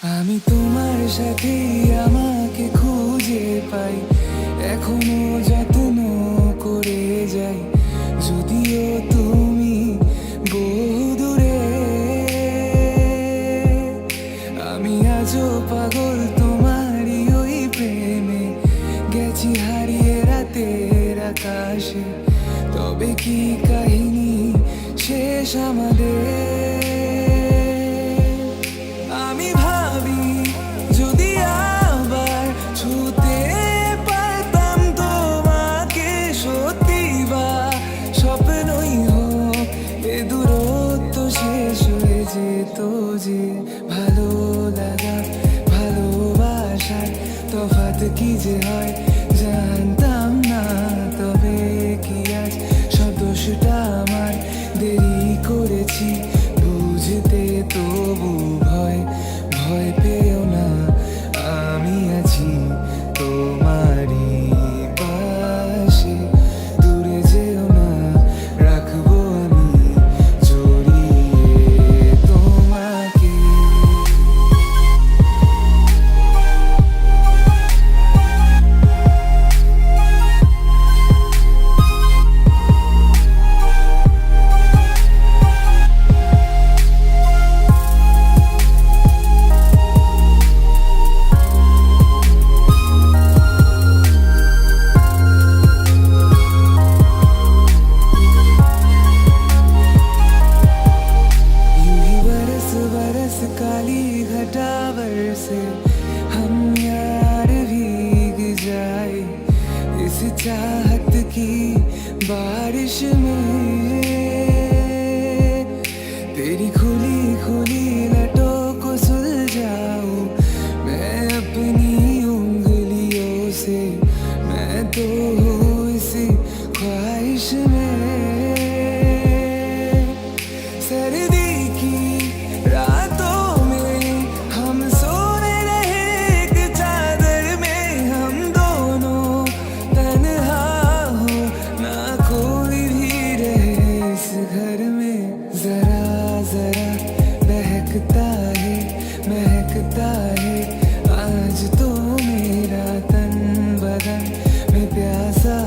আমি তোমার সাথে আমাকে খুঁজে পাই, এখনো যত্ন করে যাই, যদিও তুমি বহুদূরে। আমি আজও পাগল তোমারই ওই প্রেমে, গেছি হারিয়ে রাতের আকাশে। তবে কি কাহিনী শেষ আমাদের? আমি ভাবি যদি আবার ছুতে পারতাম তোমাকে, সত্যি বা স্বপ্নই হোক এ দূরত্ব শেষ হয়ে যেত যে। ভালো লাগা ভালোবাসার তফাৎ কি যে হয় জানতাম না। তবে কি আজ সব দোষটা আমার, দেরি করেছি বুঝতে, তবু ভয় ভয় পেও না, আমি আছি তোমারই পাশে। দূরে যেও না, রাখবো আমি জড়িয়ে তোমাকে। बरस काली घटा बरसे, हम यार भीग जाए इस चाहत की बारिश में। तेरी खुली खुली लटों को सुलझाऊं मैं अपनी उंगलियों से, मैं तो हूँ इस ख्वाहिश में। सर्दी की रातों में हम सोए रहे एक चादर में, हम दोनों तन्हा हो ना कोई भी रहे इस घर में। जरा जरा बहकता है महकता है आज तो मेरा तन बदन में प्यासा